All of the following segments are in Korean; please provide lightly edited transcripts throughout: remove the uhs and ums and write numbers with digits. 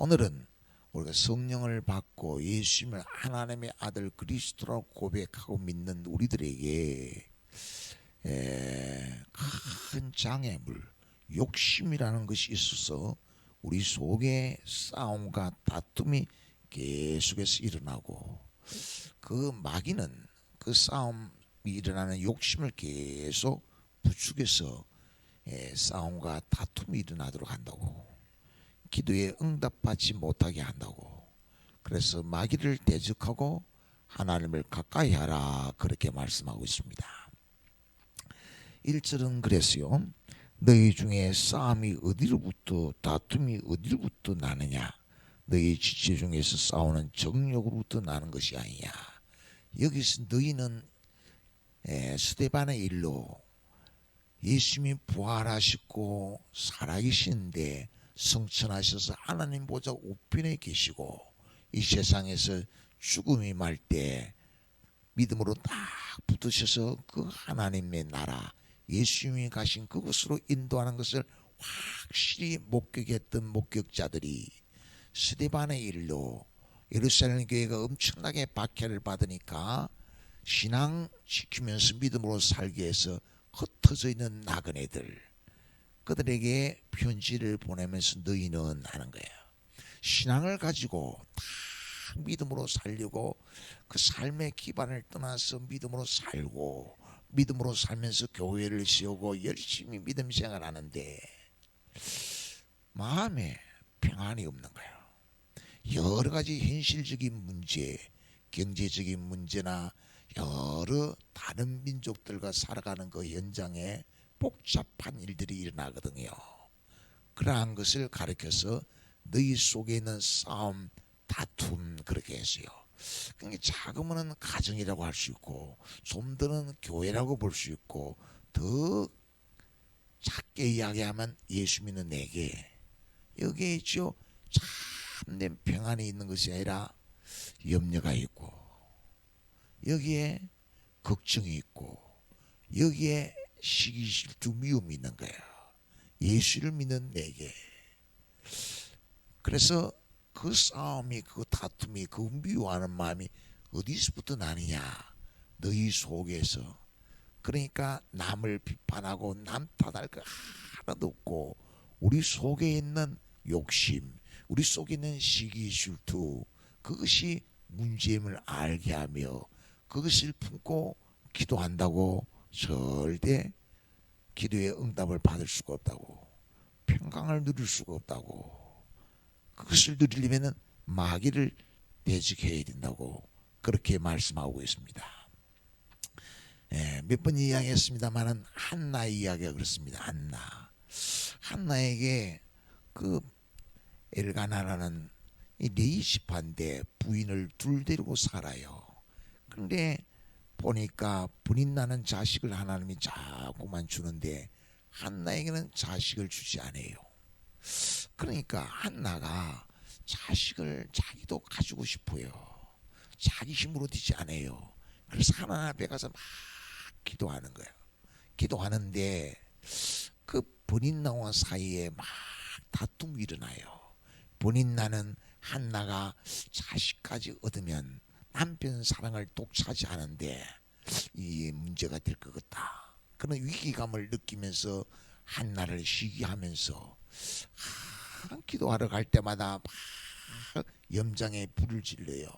오늘은 우리가 성령을 받고 예수님을 하나님의 아들 그리스도라고 고백하고 믿는 우리들에게 큰 장애물, 욕심이라는 것이 있어서 우리 속에 싸움과 다툼이 계속해서 일어나고, 그 마귀는 그 싸움이 일어나는 욕심을 계속 부추겨서 싸움과 다툼이 일어나도록 한다고, 기도에 응답받지 못하게 한다고. 그래서 마귀를 대적하고 하나님을 가까이 하라, 그렇게 말씀하고 있습니다. 1절은 그랬어요. 너희 중에 싸움이 어디로부터, 다툼이 어디로부터 나느냐? 너희 지체 중에서 싸우는 정욕으로부터 나는 것이 아니냐. 여기서 너희는 스데반의 일로 예수님이 부활하시고 살아계시는데 성천하셔서 하나님 보좌 우편에 계시고, 이 세상에서 죽음이 말 때 믿음으로 딱 붙으셔서 그 하나님의 나라, 예수님이 가신 그곳으로 인도하는 것을 확실히 목격했던 목격자들이 스데반의 일로 예루살렘 교회가 엄청나게 박해를 받으니까 신앙 지키면서 믿음으로 살기 위해서 흩어져 있는 나그네들, 그들에게 편지를 보내면서 너희는 하는 거예요. 신앙을 가지고 다 믿음으로 살려고, 그 삶의 기반을 떠나서 믿음으로 살고, 믿음으로 살면서 교회를 세우고 열심히 믿음 생활하는데 마음에 평안이 없는 거예요. 여러 가지 현실적인 문제, 경제적인 문제나 여러 다른 민족들과 살아가는 그 현장에 복잡한 일들이 일어나거든요. 그러한 것을 가리켜서 너희 속에 있는 싸움, 다툼, 그렇게 했어요. 그러니까 작으면 가정이라고 할 수 있고, 좀 더는 교회라고 볼 수 있고, 더 작게 이야기하면 예수 믿는 내게, 여기에 있죠. 참된 평안이 있는 것이 아니라 염려가 있고, 여기에 걱정이 있고, 여기에 시기 질투 미움이 있는 거예요. 예수를 믿는 내게. 그래서 그 싸움이, 그 다툼이, 그 미워하는 마음이 어디서부터 나느냐? 너희 속에서. 그러니까 남을 비판하고 남 탓할 거 하나도 없고, 우리 속에 있는 욕심, 우리 속에 있는 시기 질투, 그것이 문제임을 알게 하며 그것을 품고 기도한다고 절대 기도의 응답을 받을 수가 없다고, 평강을 누릴 수가 없다고. 그것을 누리려면 마귀를 대적해야 된다고, 그렇게 말씀하고 있습니다. 몇 번 이야기했습니다만은 한나의 이야기가 그렇습니다. 한나에게 그 엘가나라는 이 레이시파인데 부인을 둘 데리고 살아요. 그런데 보니까 분인 나는 자식을 하나님이 자꾸만 주는데 한나에게는 자식을 주지 않아요. 그러니까 한나가 자식을 자기도 가지고 싶어요. 자기 힘으로 되지 않아요. 그래서 하나님 앞에 가서 막 기도하는 거예요. 기도하는데 그 본인 나와 사이에 막 다툼이 일어나요. 본인 나는 한나가 자식까지 얻으면 남편 사랑을 독차지하는데 이 문제가 될 것 같다, 그런 위기감을 느끼면서 한나를 시기하면서 기도하러 갈 때마다 막 염장에 불을 질러요.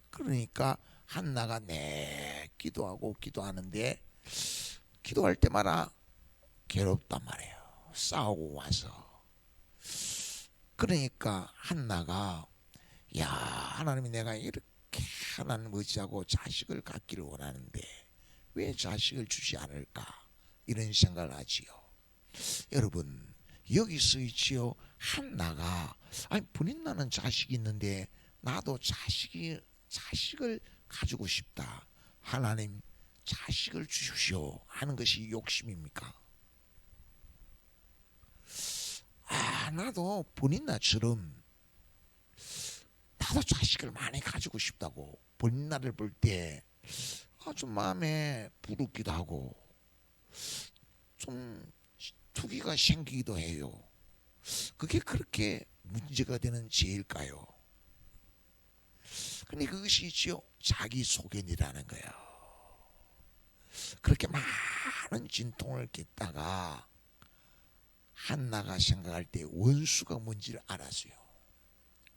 그러니까 한나가 기도하고 기도하는데 기도할 때마다 괴롭단 말이에요. 싸우고 와서. 그러니까 한나가, 야, 하나님이 내가 이렇게 하나님 의지하고 자식을 갖기를 원하는데 왜 자식을 주지 않을까, 이런 생각을 하지요. 여러분, 여기서 있지요. 한나가, 아니 본인 나는 자식이 있는데 나도 자식을 가지고 싶다, 하나님 자식을 주십시오 하는 것이 욕심입니까? 나도 본인 나처럼 나도 자식을 많이 가지고 싶다고, 본인 나를 볼 때 아주 마음에 부럽기도 하고 좀 투기가 생기기도 해요. 그게 그렇게 문제가 되는 죄일까요? 근데 그것이 있지요, 자기 소견이라는 거예요. 그렇게 많은 진통을 겪다가 한나가 생각할 때 원수가 뭔지를 알았어요.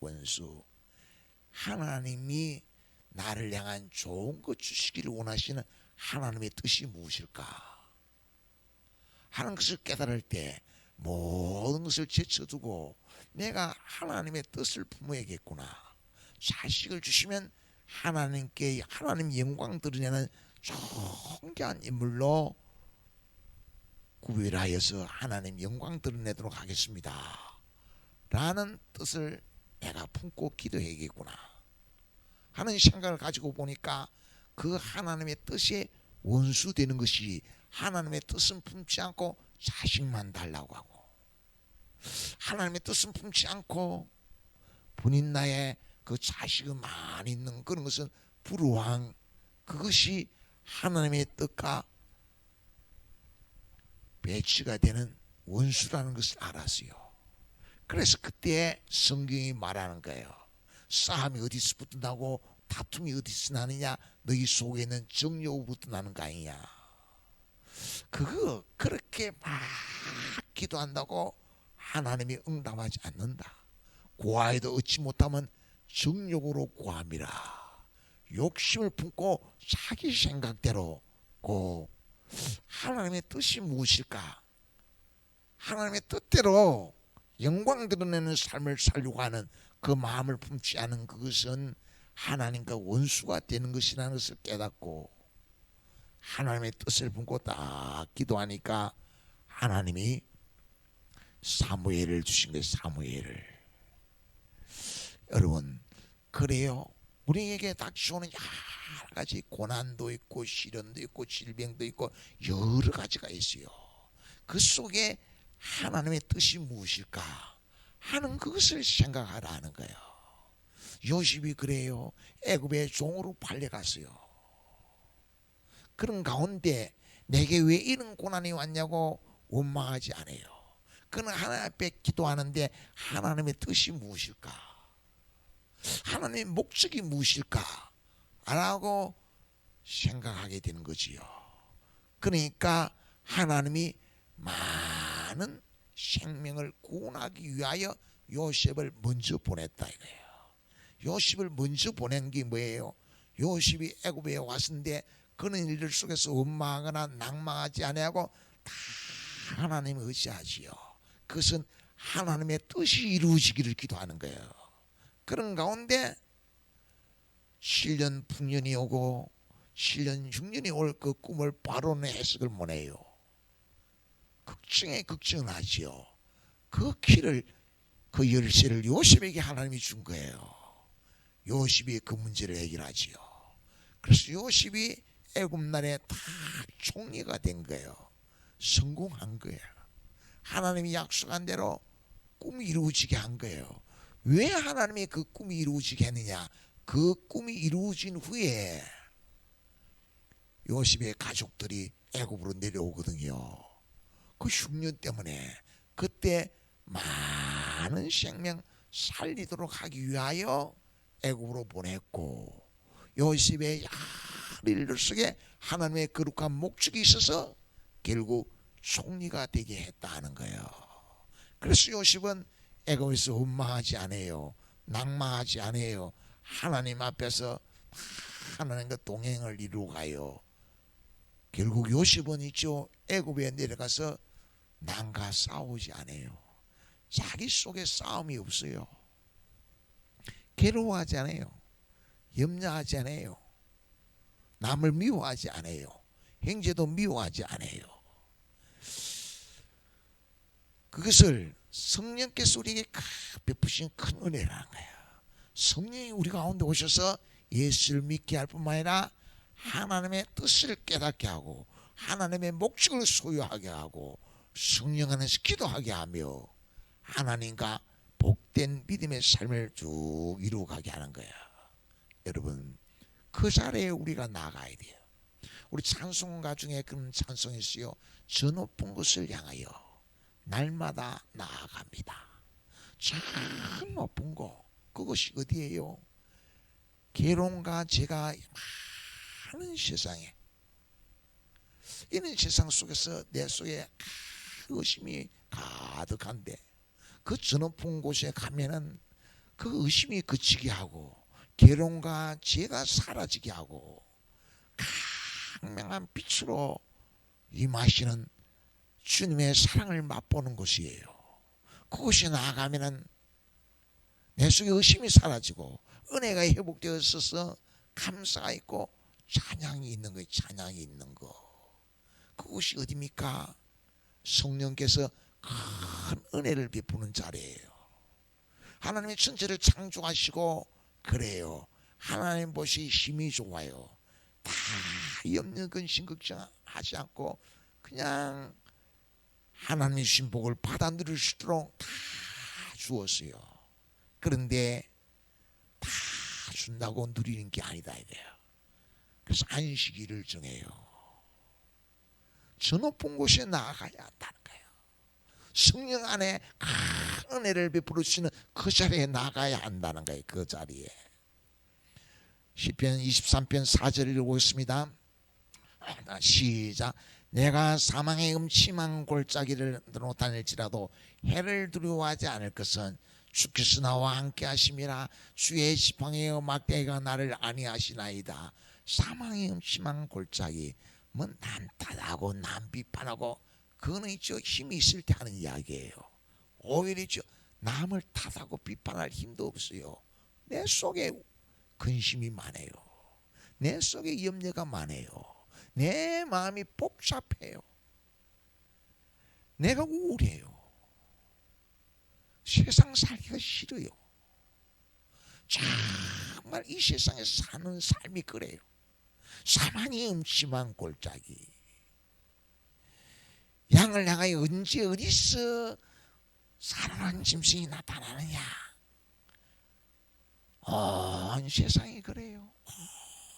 원수. 하나님이 나를 향한 좋은 것 주시기를 원하시는 하나님의 뜻이 무엇일까 하는 것을 깨달을 때 모든 것을 제쳐두고 내가 하나님의 뜻을 품어야겠구나. 자식을 주시면 하나님께 하나님 영광 드러내는 존귀한 인물로 구별하여서 하나님 영광 드러내도록 하겠습니다 라는 뜻을 내가 품고 기도해야겠구나 하는 생각을 가지고 보니까 그 하나님의 뜻에 원수되는 것이 하나님의 뜻은 품지 않고 자식만 달라고 하고, 하나님의 뜻은 품지 않고 본인 나의 그 자식만 있는 그런 것은 불우한, 그것이 하나님의 뜻과 배치가 되는 원수라는 것을 알았어요. 그래서 그때 성경이 말하는 거예요. 싸움이 어디서 나고 다툼이 어디서 나느냐, 너희 속에 있는 정욕으로부터 나는 거 아니냐. 그거 그렇게 막 기도한다고 하나님이 응답하지 않는다. 고하여도 얻지 못하면 정욕으로 고함이라. 욕심을 품고 자기 생각대로 고 하나님의 뜻이 무엇일까? 하나님의 뜻대로 영광 드러내는 삶을 살려고 하는 그 마음을 품지 않은 그것은 하나님과 원수가 되는 것이라는 것을 깨닫고 하나님의 뜻을 품고 딱 기도하니까 하나님이 사무엘을 주신 거예요. 사무엘을. 여러분, 그래요, 우리에게 닥쳐오는 여러 가지 고난도 있고 시련도 있고 질병도 있고 여러 가지가 있어요. 그 속에 하나님의 뜻이 무엇일까 하는 그것을 생각하라는 거예요. 요셉이 그래요. 애굽의 종으로 팔려갔어요. 그런 가운데 내게 왜 이런 고난이 왔냐고 원망하지 않아요. 그는 하나님 앞에 기도하는데 하나님의 뜻이 무엇일까, 하나님의 목적이 무엇일까 라고 생각하게 되는 거지요. 그러니까 하나님이 많은 생명을 구원하기 위하여 요셉을 먼저 보냈다 이거예요. 요셉을 먼저 보낸 게 뭐예요? 요셉이 애굽에 왔는데 그런 일들 속에서 원망하거나 낭망하지 아니하고 다 하나님을 의지하지요. 그것은 하나님의 뜻이 이루어지기를 기도하는 거예요. 그런 가운데 7년 풍년이 오고 7년 6년이 올 그 꿈을 바로는 해석을 못해요. 걱정에 걱정을 하지요. 그 키를, 그 열쇠를 요셉에게 하나님이 준 거예요. 요셉이 그 문제를 해결하지요. 그래서 요셉이 애굽나라에 다 총리가 된 거예요. 성공한 거예요. 하나님이 약속한 대로 꿈이 이루어지게 한 거예요. 왜 하나님이 그 꿈이 이루어지게 했느냐? 그 꿈이 이루어진 후에 요셉의 가족들이 애굽으로 내려오거든요. 그 흉년 때문에 그때 많은 생명 살리도록 하기 위하여 애굽으로 보냈고, 요셉의 여러 일 속에 하나님의 거룩한 목적이 있어서 결국 총리가 되게 했다는 거예요. 그래서 요셉은 애굽에서 원망하지 않아요. 낭망하지 않아요. 하나님 앞에서 하나님과 동행을 이루어 가요. 결국 요셉은 있죠, 애굽에 내려가서 남과 싸우지 않아요. 자기 속에 싸움이 없어요. 괴로워하지 않아요. 염려하지 않아요. 남을 미워하지 않아요. 형제도 미워하지 않아요. 그것을 성령께서 우리에게 베푸신 큰 은혜라는 거예요. 성령이 우리 가운데 오셔서 예수를 믿게 할 뿐만 아니라 하나님의 뜻을 깨닫게 하고 하나님의 목적을 소유하게 하고 성령 안에서 기도하게 하며 하나님과 복된 믿음의 삶을 쭉 이루어가게 하는 거야. 여러분, 그 자리에 우리가 나가야 돼요. 우리 찬송가 중에 그런 찬송이 있어요. 저 높은 곳을 향하여 날마다 나아갑니다. 참 높은 거, 그것이 어디예요? 괴로움과 죄가 많은 세상에, 이런 세상 속에서 내 속에 의심이 가득한데, 그 저 높은 곳에 가면은 그 의심이 그치게 하고 괴로움과 죄가 사라지게 하고 강명한 빛으로 임하시는 주님의 사랑을 맛보는 곳이에요. 그곳에 나아가면은 내 속에 의심이 사라지고 은혜가 회복되어 있어서 감사가 있고 찬양이 있는 거예요. 찬양이 있는 거. 그곳이 어디입니까? 성령께서 큰 은혜를 베푸는 자리예요. 하나님의 천지를 창조하시고, 그래요, 하나님 보시 힘이 좋아요. 다 염려 근심 걱정하지 않고 그냥 하나님의 주신 복을 받아 누릴 수 있도록 다 주었어요. 그런데 다 준다고 누리는 게 아니다 이거예요. 그래서 안식일을 정해요. 저 높은 곳에 나아가야 한다는 거예요. 성령 안에 큰 은혜를 베풀으시는 그 자리에 나가야 한다는 거예요. 그 자리에. 시편 23편 4절을 읽어보겠습니다. 시작. 내가 사망의 음침한 골짜기를 다닐지라도 해를 두려워하지 않을 것은 주께서 나와 함께 하심이라. 주의 지팡이와 막대기가 나를 안위하시나이다. 사망의 음침한 골짜기, 뭐 남탓하고 남 비판하고, 그거는 있죠, 힘이 있을 때 하는 이야기예요. 오히려 있죠, 남을 탓하고 비판할 힘도 없어요. 내 속에 근심이 많아요. 내 속에 염려가 많아요. 내 마음이 복잡해요. 내가 우울해요. 세상 살기가 싫어요. 정말 이 세상에 사는 삶이 그래요. 사망이 음침한 골짜기. 양을 향하여 언제 어디서 살아난 짐승이 나타나느냐. 온 세상이 그래요.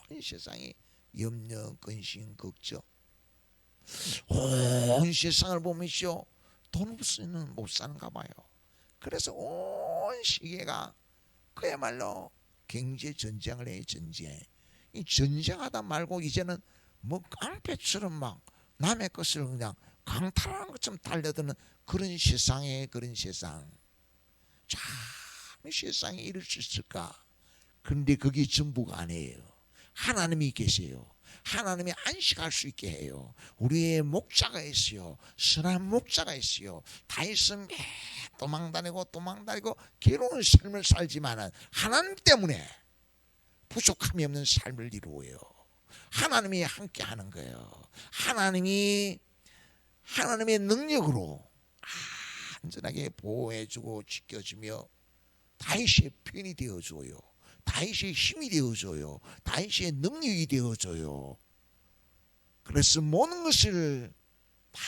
온 세상이 염려, 근심, 걱정. 온 세상을 보면요, 돈 없이는 못 사는가 봐요. 그래서 온 시계가 그야말로 경제 전쟁을 해요. 전쟁. 이 전쟁하다 말고 이제는 뭐 깡패처럼 막 남의 것을 그냥 강탈하는 것처럼 달려드는 그런 세상에, 그런 세상. 참 세상에 이럴 수 있을까? 그런데 그게 전부가 아니에요. 하나님이 계세요. 하나님이 안식할 수 있게 해요. 우리의 목자가 있어요. 선한 목자가 있어요. 다 있으면 도망다니고 괴로운 삶을 살지만은 하나님 때문에 부족함이 없는 삶을 이루어요. 하나님이 함께 하는 거예요. 하나님의 능력으로 안전하게 보호해주고 지켜주며 다윗의 편이 되어줘요. 다윗의 힘이 되어줘요. 다윗의 능력이 되어줘요. 그래서 모든 것을 다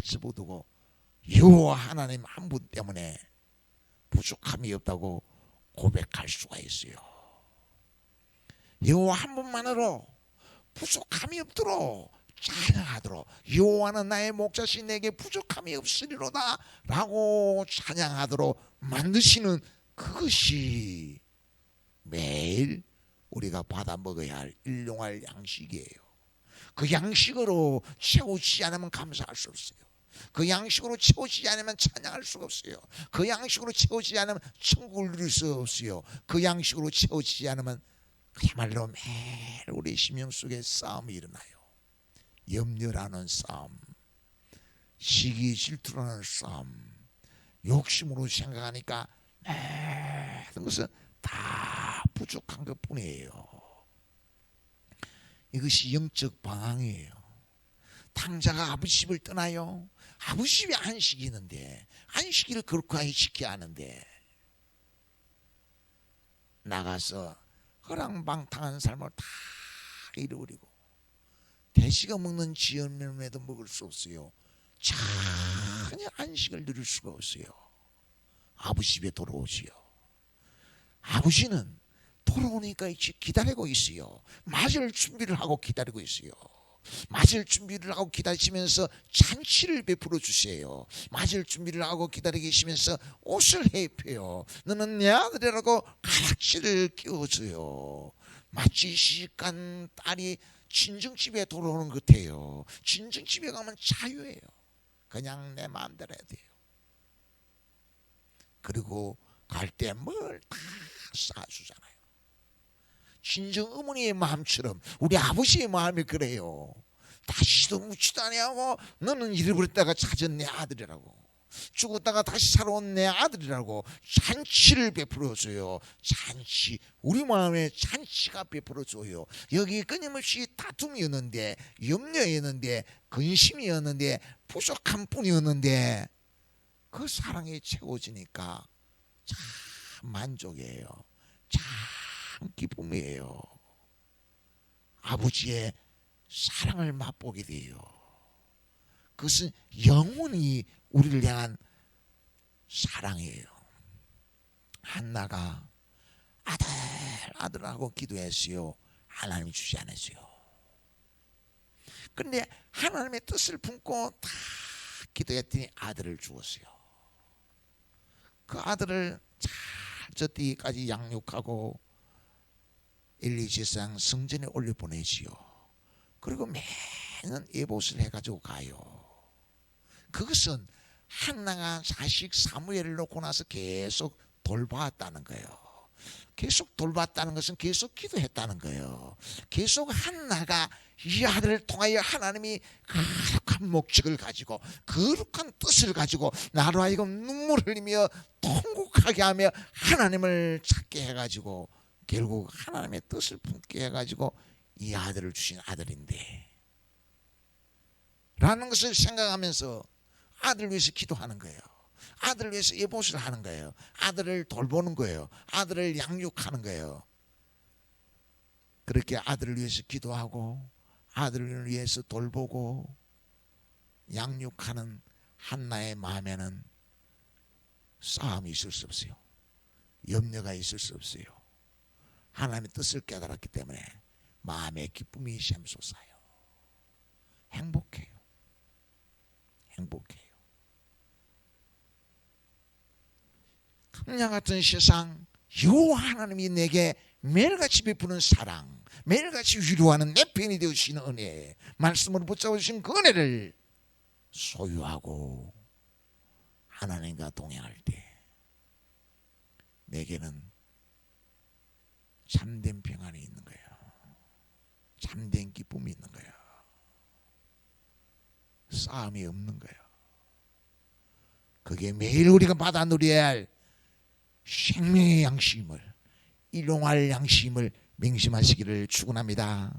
접어두고 여호와 하나님 한 분 때문에 부족함이 없다고 고백할 수가 있어요. 여호와 한 분만으로 부족함이 없도록 찬양하도록, 여호와는 나의 목자시 내게 부족함이 없으리로다 라고 찬양하도록 만드시는, 그것이 매일 우리가 받아 먹어야 할 일용할 양식이에요. 그 양식으로 채우지 않으면 감사할 수 없어요. 그 양식으로 채우지 않으면 찬양할 수가 없어요. 그 양식으로 채우지 않으면 천국을 누릴 수 없어요. 그 양식으로 채우지 않으면 그야말로 매일 우리 심령 속에 싸움이 일어나요. 염려라는 싸움, 시기 질투라는 싸움, 욕심으로 생각하니까 모든 것은 다 부족한 것 뿐이에요. 이것이 영적 방황이에요. 탕자가 아버지 집을 떠나요. 아버지 집에 안식이 있는데 안식일을 거룩하게 지켜야 하는데 나가서 허랑방탕한 삶을 다 잃어버리고 돼지가 먹는 지연면에도 먹을 수 없어요. 전혀 안식을 누릴 수가 없어요. 아버지 집에 돌아오지요. 아버지는 돌아오니까 기다리고 있어요. 맞을 준비를 하고 기다리고 있어요. 맞을 준비를 하고 기다리시면서 잔치를 베풀어 주세요. 맞을 준비를 하고 기다리고 계시면서 옷을 해입혀요. 너는 내 아들이라고 가락지를 끼워줘요. 마치 시집간 딸이 친정집에 돌아오는 것 같아요. 친정집에 가면 자유예요. 그냥 내 마음대로 해야 돼요. 그리고 갈 때 뭘 다 싸주잖아요. 친정 어머니의 마음처럼 우리 아버지의 마음이 그래요. 다시도 묻지도 아니하고 너는 잃어버렸다가 찾은 내 아들이라고, 죽었다가 다시 살아온 내 아들이라고 잔치를 베풀어줘요. 잔치, 우리 마음에 잔치가 베풀어줘요. 여기 끊임없이 다툼이었는데, 염려였는데, 근심이었는데, 부족한 뿐이었는데 그 사랑이 채워지니까 참 만족이에요. 참 기쁨이에요. 아버지의 사랑을 맛보게 돼요. 그것은 영원히 우리를 향한 사랑이에요. 한나가 아들하고 기도했어요. 하나님이 주지 않았어요. 그런데 하나님의 뜻을 품고 다 기도했더니 아들을 주었어요. 그 아들을 잘 젖띠까지 양육하고 엘리제상 성전에 올려보내지요. 그리고 매년 예봇을 해가지고 가요. 그것은 한나가 자식 사무엘을 놓고 나서 계속 돌봤다는 거예요. 계속 돌봤다는 것은 계속 기도했다는 거예요. 계속 한나가 이 아들을 통하여 하나님이 거룩한 목적을 가지고 거룩한 뜻을 가지고 나로 하여금 눈물을 흘리며 통곡하게 하며 하나님을 찾게 해가지고 결국 하나님의 뜻을 품게 해가지고 이 아들을 주신 아들인데 라는 것을 생각하면서 아들을 위해서 기도하는 거예요. 아들을 위해서 예봇을 하는 거예요. 아들을 돌보는 거예요. 아들을 양육하는 거예요. 그렇게 아들을 위해서 기도하고 아들을 위해서 돌보고 양육하는 한나의 마음에는 싸움이 있을 수 없어요. 염려가 있을 수 없어요. 하나님의 뜻을 깨달았기 때문에 마음에 기쁨이 샘솟아요. 행복해요. 행복해요. 금양 같은 세상, 여호와 하나님이 내게 매일같이 베푸는 사랑, 매일같이 위로하는 내 편이 되어주시는 은혜, 말씀으로 붙잡으신 그 은혜를 소유하고 하나님과 동행할 때 내게는 참된 평안이 있는 거예요. 참된 기쁨이 있는 거예요. 싸움이 없는 거예요. 그게 매일 우리가 받아 누려야 할 생명의 양식임을, 일용할 양식임을 명심하시기를 축원합니다.